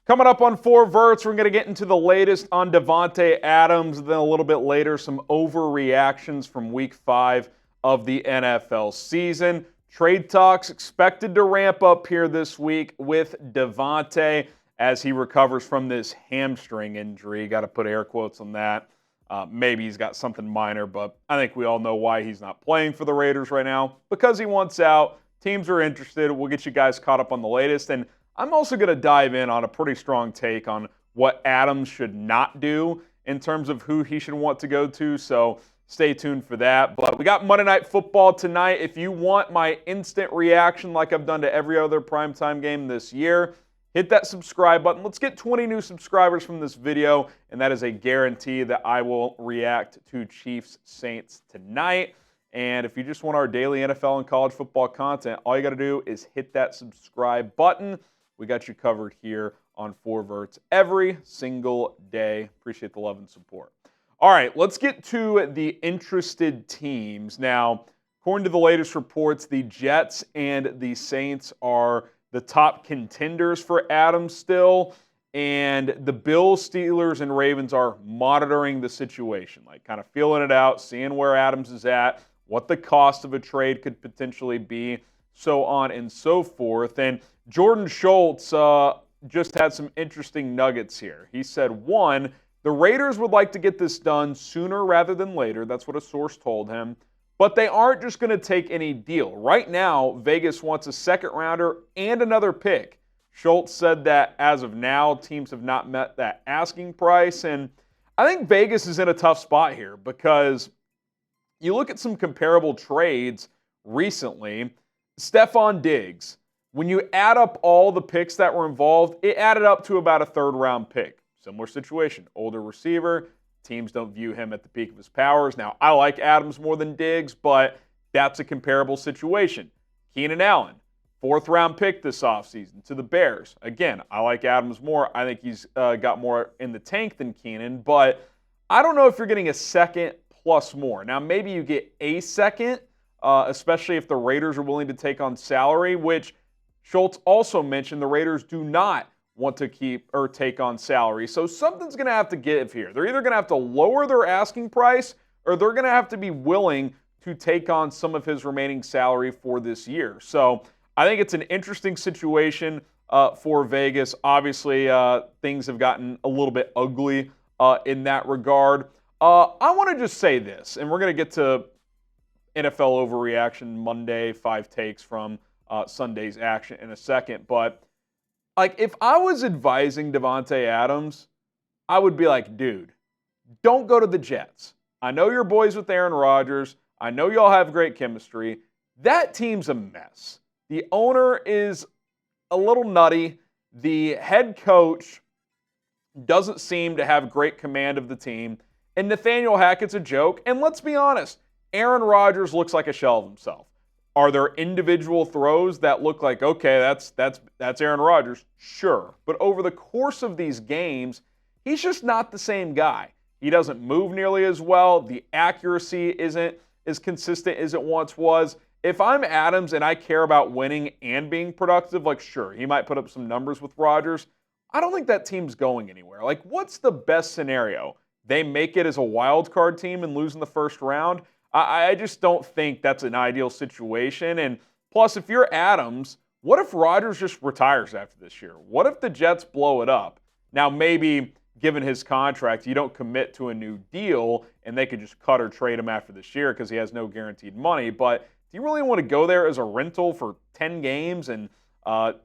Coming up on Four Verts, we're going to get into the latest on Davante Adams, then a little bit later, some overreactions from Week 5 of the NFL season. Trade talks expected to ramp up here this week with Davante as he recovers from this hamstring injury. Got to put air quotes on that. Maybe he's got something minor, but I think we all know why he's not playing for the Raiders right now. Because he wants out. Teams are interested. We'll get you guys caught up on the latest. And I'm also going to dive in on a pretty strong take on what Adams should not do in terms of who he should want to go to. So stay tuned for that. But we got Monday Night Football tonight. If you want my instant reaction like I've done to every other primetime game this year, hit that subscribe button. Let's get 20 new subscribers from this video, and that is a guarantee that I will react to Chiefs Saints tonight. And if you just want our daily NFL and college football content, all you got to do is hit that subscribe button. We got you covered here on Four Verts every single day. Appreciate the love and support. All right, let's get to the interested teams. Now, according to the latest reports, the Jets and the Saints are the top contenders for Adams still. And the Bills, Steelers, and Ravens are monitoring the situation, like kind of feeling it out, seeing where Adams is at, what the cost of a trade could potentially be, so on and so forth. And Jordan Schultz just had some interesting nuggets here. He said, one, the Raiders would like to get this done sooner rather than later. That's what a source told him. But they aren't just going to take any deal. Right now, Vegas wants a second rounder and another pick. Schultz said that as of now, teams have not met that asking price. And I think Vegas is in a tough spot here because you look at some comparable trades recently. Stephon Diggs, when you add up all the picks that were involved, it added up to about a third-round pick. Similar situation, older receiver. Teams don't view him at the peak of his powers. Now, I like Adams more than Diggs, but that's a comparable situation. Keenan Allen, fourth-round pick this offseason to the Bears. Again, I like Adams more. I think he's got more in the tank than Keenan, but I don't know if you're getting a second plus more. Now, maybe you get a second, especially if the Raiders are willing to take on salary, which Schultz also mentioned the Raiders do not want to keep or take on salary. So something's going to have to give here. They're either going to have to lower their asking price or they're going to have to be willing to take on some of his remaining salary for this year. So I think it's an interesting situation for Vegas. Obviously, things have gotten a little bit ugly in that regard. I want to just say this, and we're going to get to NFL Overreaction Monday, 5 takes from Sunday's action in a second. But like, if I was advising Davante Adams, I would be like, dude, don't go to the Jets. I know you're boys with Aaron Rodgers. I know y'all have great chemistry. That team's a mess. The owner is a little nutty. The head coach doesn't seem to have great command of the team. And Nathaniel Hackett's a joke. And let's be honest, Aaron Rodgers looks like a shell of himself. Are there individual throws that look like, okay, that's Aaron Rodgers? Sure. But over the course of these games, he's just not the same guy. He doesn't move nearly as well. The accuracy isn't as consistent as it once was. If I'm Adams and I care about winning and being productive, like, sure, he might put up some numbers with Rodgers. I don't think that team's going anywhere. Like, what's the best scenario? They make it as a wild card team and lose in the first round? I just don't think that's an ideal situation. And plus, if you're Adams, what if Rodgers just retires after this year? What if the Jets blow it up? Now, maybe given his contract, you don't commit to a new deal and they could just cut or trade him after this year because he has no guaranteed money. But do you really want to go there as a rental for 10 games and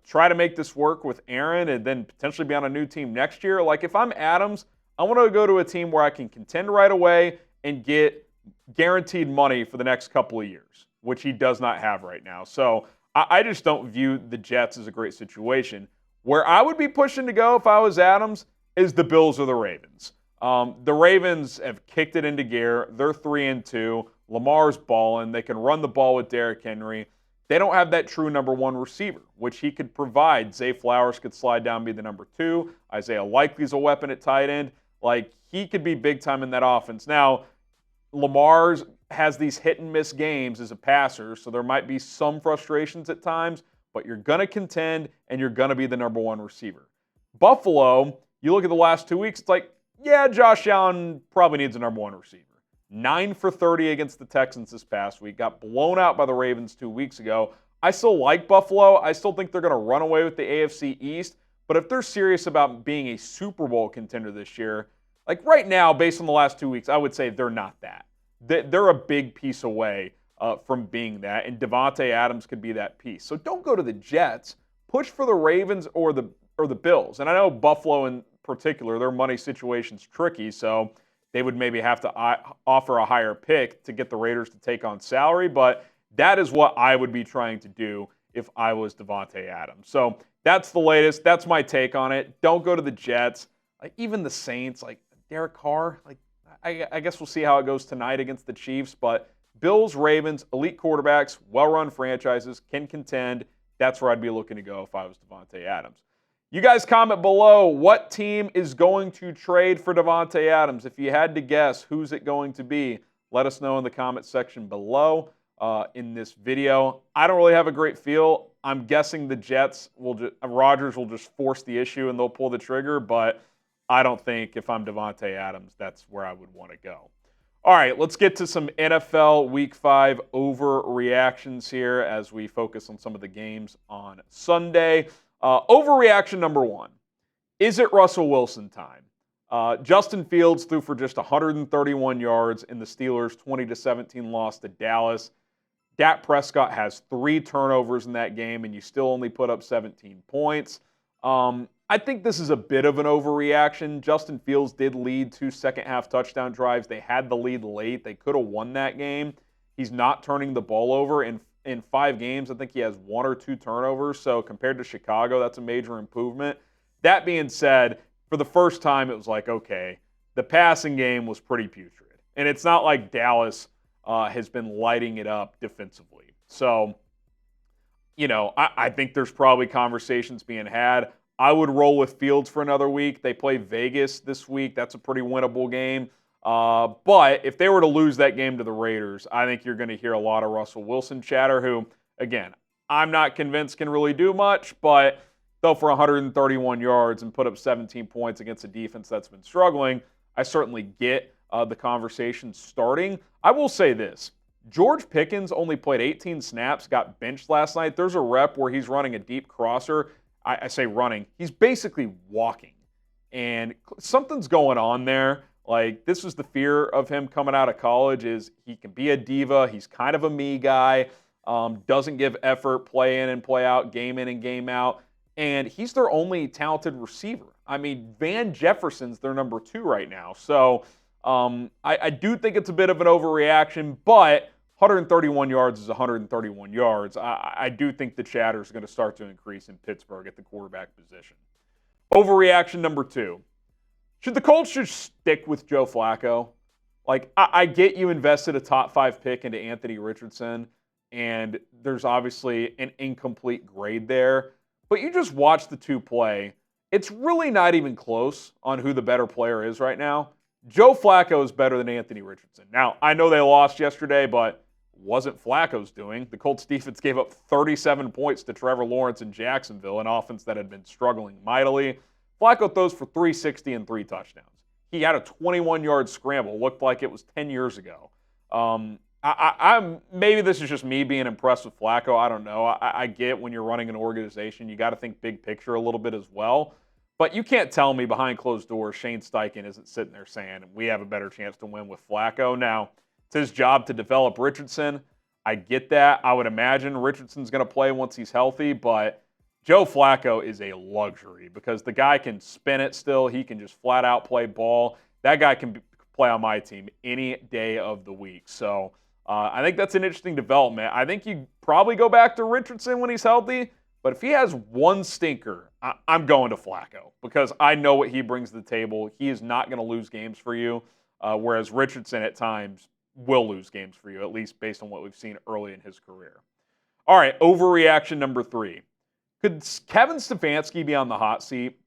try to make this work with Aaron and then potentially be on a new team next year? Like, if I'm Adams, I want to go to a team where I can contend right away and get guaranteed money for the next couple of years, which he does not have right now. So I just don't view the Jets as a great situation. Where I would be pushing to go if I was Adams is the Bills or the Ravens. The Ravens have kicked it into gear. They're 3-2. Lamar's balling. They can run the ball with Derrick Henry. They don't have that true number one receiver, which he could provide. Zay Flowers could slide down and be the number 2. Isaiah Likely's a weapon at tight end. Like, he could be big time in that offense. Now, Lamar has these hit and miss games as a passer, so there might be some frustrations at times, but you're going to contend and you're going to be the number one receiver. Buffalo, you look at the last 2 weeks, it's like, yeah, Josh Allen probably needs a number one receiver. 9 for 30 against the Texans this past week. Got blown out by the Ravens 2 weeks ago. I still like Buffalo. I still think they're going to run away with the AFC East. But if they're serious about being a Super Bowl contender this year, like right now, based on the last 2 weeks, I would say they're not that. They're a big piece away from being that, and Davante Adams could be that piece. So don't go to the Jets. Push for the Ravens or the Bills. And I know Buffalo in particular, their money situation's tricky, so they would maybe have to offer a higher pick to get the Raiders to take on salary, but that is what I would be trying to do if I was Davante Adams. So that's the latest. That's my take on it. Don't go to the Jets. Like even the Saints, like Derek Carr, like I guess we'll see how it goes tonight against the Chiefs, but Bills, Ravens, elite quarterbacks, well-run franchises, can contend. That's where I'd be looking to go if I was Davante Adams. You guys comment below what team is going to trade for Davante Adams. If you had to guess, who's it going to be? Let us know in the comment section below in this video. I don't really have a great feel. I'm guessing the Jets Rodgers will just force the issue and they'll pull the trigger, but I don't think if I'm Davante Adams, that's where I would want to go. All right, let's get to some NFL Week 5 overreactions here as we focus on some of the games on Sunday. Overreaction number 1. Is it Russell Wilson time? Justin Fields threw for just 131 yards in the Steelers' 20-17 loss to Dallas. Dak Prescott has 3 turnovers in that game, and you still only put up 17 points. I think this is a bit of an overreaction. Justin Fields did lead 2 second-half touchdown drives. They had the lead late. They could have won that game. He's not turning the ball over. In 5 games, I think he has 1 or 2 turnovers. So compared to Chicago, that's a major improvement. That being said, for the first time, it was like, okay, the passing game was pretty putrid. And it's not like Dallas has been lighting it up defensively. So, I think there's probably conversations being had. I would roll with Fields for another week. They play Vegas this week. That's a pretty winnable game. But if they were to lose that game to the Raiders, I think you're going to hear a lot of Russell Wilson chatter, who, again, I'm not convinced can really do much, but though for 131 yards and put up 17 points against a defense that's been struggling, I certainly get the conversation starting. I will say this. George Pickens only played 18 snaps, got benched last night. There's a rep where he's running a deep crosser. I say running. He's basically walking. And something's going on there. Like, this was the fear of him coming out of college, is he can be a diva. He's kind of a me guy. Doesn't give effort, play in and play out, game in and game out. And he's their only talented receiver. I mean, Van Jefferson's their number 2 right now. So I do think it's a bit of an overreaction, but 131 yards is 131 yards. I do think the chatter is going to start to increase in Pittsburgh at the quarterback position. Overreaction number 2. Should the Colts just stick with Joe Flacco? Like, I get you invested a top 5 pick into Anthony Richardson, and there's obviously an incomplete grade there. But you just watch the 2 play. It's really not even close on who the better player is right now. Joe Flacco is better than Anthony Richardson. Now, I know they lost yesterday, but wasn't Flacco's doing. The Colts defense gave up 37 points to Trevor Lawrence in Jacksonville, an offense that had been struggling mightily. Flacco throws for 360 and 3 touchdowns. He had a 21-yard scramble. Looked like it was 10 years ago. Maybe this is just me being impressed with Flacco. I don't know. I get when you're running an organization, you got to think big picture a little bit as well. But you can't tell me behind closed doors Shane Steichen isn't sitting there saying we have a better chance to win with Flacco. Now, it's his job to develop Richardson. I get that. I would imagine Richardson's going to play once he's healthy, but Joe Flacco is a luxury because the guy can spin it still. He can just flat out play ball. That guy can play on my team any day of the week. So I think that's an interesting development. I think you probably go back to Richardson when he's healthy, but if he has one stinker, I'm going to Flacco because I know what he brings to the table. He is not going to lose games for you, whereas Richardson at times will lose games for you, at least based on what we've seen early in his career. All right, overreaction number 3. Could Kevin Stefanski be on the hot seat?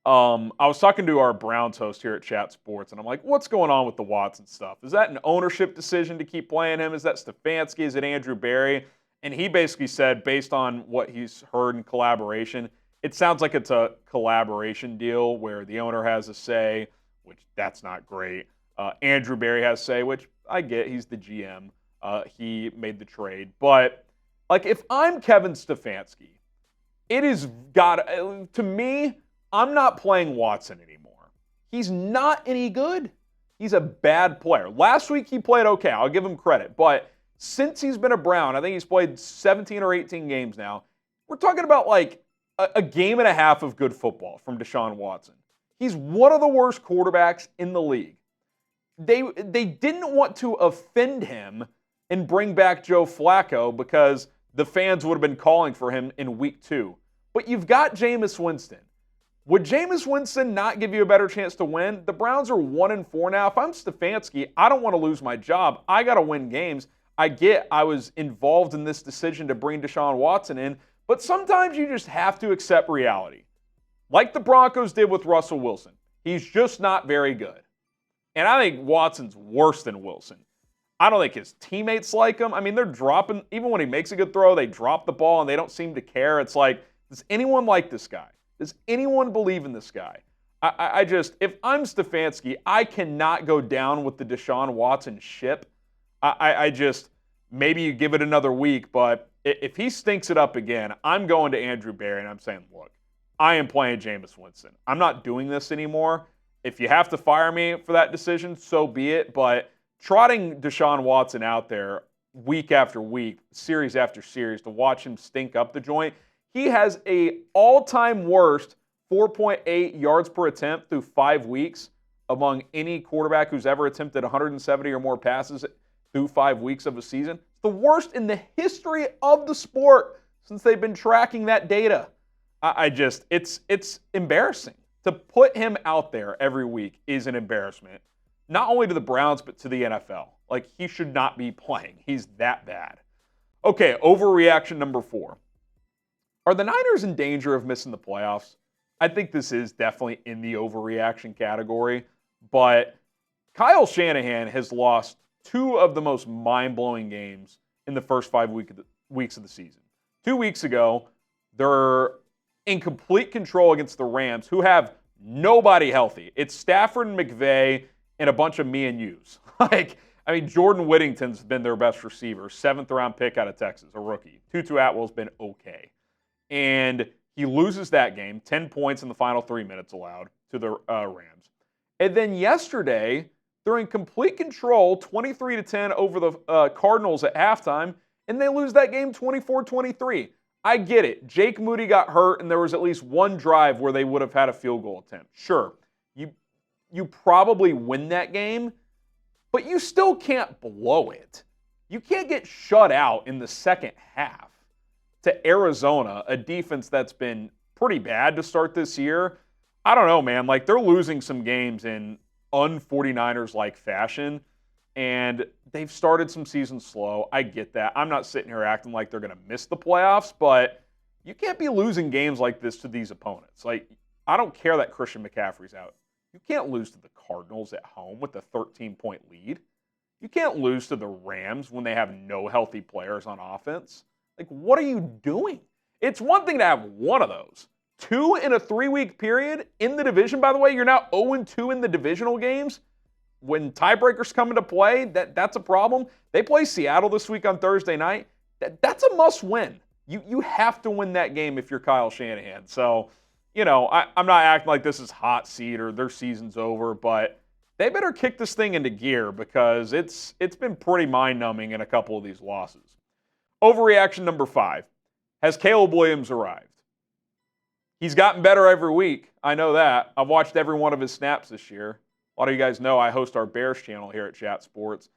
I was talking to our Browns host here at Chat Sports, and I'm like, what's going on with the Watson stuff? Is that an ownership decision to keep playing him? Is that Stefanski? Is it Andrew Berry? And he basically said, based on what he's heard in collaboration, it sounds like it's a collaboration deal where the owner has a say, which that's not great. Andrew Berry has a say, which I get. He's the GM. He made the trade. But, like, if I'm Kevin Stefanski, it is to me, I'm not playing Watson anymore. He's not any good. He's a bad player. Last week he played okay. I'll give him credit. But since he's been a Brown, I think he's played 17 or 18 games now. We're talking about like a game and a half of good football from Deshaun Watson. He's one of the worst quarterbacks in the league. They didn't want to offend him and bring back Joe Flacco because the fans would have been calling for him in week 2. But you've got Jameis Winston. Would Jameis Winston not give you a better chance to win? The Browns are 1-4 now. If I'm Stefanski, I don't want to lose my job. I got to win games. I was involved in this decision to bring Deshaun Watson in, but sometimes you just have to accept reality. Like the Broncos did with Russell Wilson. He's just not very good. And I think Watson's worse than Wilson. I don't think his teammates like him. I mean, they're dropping, even when he makes a good throw, they drop the ball and they don't seem to care. It's like, does anyone like this guy? Does anyone believe in this guy? I just, if I'm Stefanski, I cannot go down with the Deshaun Watson ship. I just, maybe you give it another week, but if he stinks it up again, I'm going to Andrew Berry and I'm saying, look, I am playing Jameis Winston. I'm not doing this anymore. If you have to fire me for that decision, so be it. But trotting Deshaun Watson out there week after week, series after series, to watch him stink up the joint, he has a all-time worst 4.8 yards per attempt through 5 weeks among any quarterback who's ever attempted 170 or more passes through 5 weeks of a season. It's the worst in the history of the sport since they've been tracking that data. It's embarrassing. To put him out there every week is an embarrassment, not only to the Browns, but to the NFL. Like, he should not be playing. He's that bad. Okay, overreaction number 4. Are the Niners in danger of missing the playoffs? I think this is definitely in the overreaction category, but Kyle Shanahan has lost 2 of the most mind-blowing games in the first 5 weeks of the season. 2 weeks ago, they're in complete control against the Rams, who have nobody healthy. It's Stafford and McVay and a bunch of me and yous. Jordan Whittington's been their best receiver, 7th-round pick out of Texas, a rookie. Tutu Atwell's been okay. And he loses that game, 10 points in the final 3 minutes allowed to the Rams. And then yesterday, they're in complete control, 23-10 over the Cardinals at halftime, and they lose that game 24-23. I get it. Jake Moody got hurt, and there was at least one drive where they would have had a field goal attempt. Sure, you probably win that game, but you still can't blow it. You can't get shut out in the second half to Arizona, a defense that's been pretty bad to start this year. I don't know, man. Like, they're losing some games in un-49ers-like fashion, and they've started some seasons slow. I get that. I'm not sitting here acting like they're going to miss the playoffs, but you can't be losing games like this to these opponents. Like, I don't care that Christian McCaffrey's out. You can't lose to the Cardinals at home with a 13-point lead. You can't lose to the Rams when they have no healthy players on offense. Like, what are you doing? It's one thing to have one of those. 2 in a 3-week period in the division, by the way. You're now 0-2 in the divisional games. When tiebreakers come into play, that's a problem. They play Seattle this week on Thursday night. That's a must-win. You have to win that game if you're Kyle Shanahan. So, I'm not acting like this is hot seat or their season's over, but they better kick this thing into gear because it's been pretty mind-numbing in a couple of these losses. Overreaction number 5. Has Caleb Williams arrived? He's gotten better every week. I know that. I've watched every one of his snaps this year. A lot of you guys know I host our Bears channel here at Chat Sports.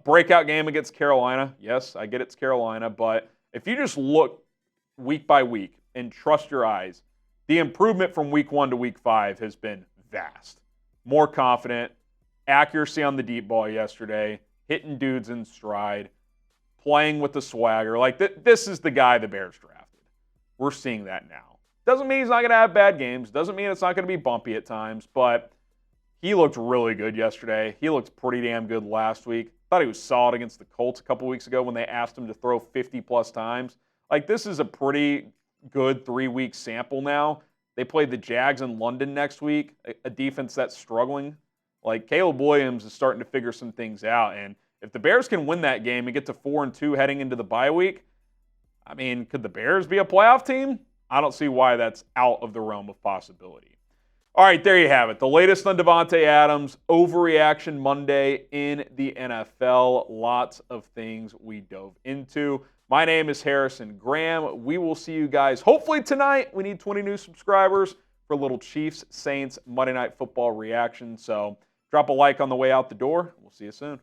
Breakout game against Carolina. Yes, I get it's Carolina, but if you just look week by week and trust your eyes, the improvement from week 1 to week 5 has been vast. More confident, accuracy on the deep ball yesterday, hitting dudes in stride, playing with the swagger. Like, this is the guy the Bears drafted. We're seeing that now. Doesn't mean he's not going to have bad games. Doesn't mean it's not going to be bumpy at times, but he looked really good yesterday. He looked pretty damn good last week. Thought he was solid against the Colts a couple weeks ago when they asked him to throw 50-plus times. Like, this is a pretty good 3-week sample now. They play the Jags in London next week, a defense that's struggling. Like, Caleb Williams is starting to figure some things out. And if the Bears can win that game and get to 4-2 heading into the bye week, I mean, could the Bears be a playoff team? I don't see why that's out of the realm of possibility. All right, there you have it. The latest on Davante Adams, Overreaction Monday in the NFL. Lots of things we dove into. My name is Harrison Graham. We will see you guys hopefully tonight. We need 20 new subscribers for a little Chiefs Saints Monday Night Football reaction. So drop a like on the way out the door. We'll see you soon.